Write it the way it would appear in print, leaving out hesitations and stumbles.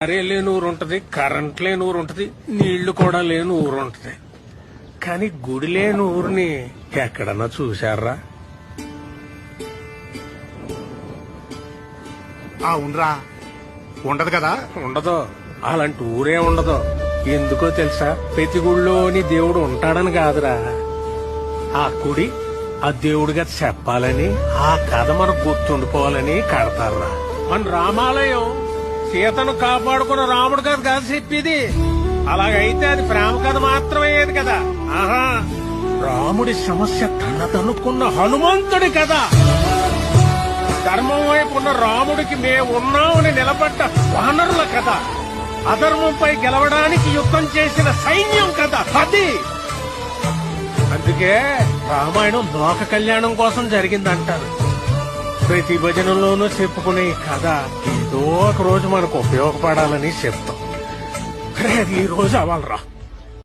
కరే లేని ఊరు ఉంటది, కరెంట్ లేని ఊరు ఉంటది, నీళ్లు కూడా లేని ఊరు ఉంటది. కానీ గుడి లేని ఊరిని ఎక్కడన్నా చూశారా? ఉండరా ఉండదు కదా. ఉండదు. అలాంటి ఊరే ఉండదు. ఎందుకో తెలుసా? ప్రతి గుడిలోని దేవుడు ఉంటాడని కాదురా, ఆ గుడి ఆ దేవుడిగా చెప్పాలని, ఆ కథ మనకు గుర్తుండిపోవాలని కడతారా. మన రామాలయం సీతను కాపాడుకున్న రాముడు కథ కాదు చెప్పేది. అలాగైతే అది ప్రేమ కథ మాత్రమయ్యేది కదా. ఆహా, రాముడి సమస్య తనదనుకున్న హనుమంతుడి కథ. ధర్మం వైపు ఉన్న రాముడికి మేమున్నామని నిలబడ్డ వానరుల కథ. అధర్మంపై గెలవడానికి యుద్ధం చేసిన సైన్యం కథ అది. అందుకే రామాయణం లోక కళ్యాణం కోసం జరిగిందంటారు. ప్రతి భజనలోనూ చెప్పుకునే ఈ కథ ఏదో ఒక రోజు మనకు ఉపయోగపడాలని చెప్తాం. ఈ రోజు అవ్వాలరా.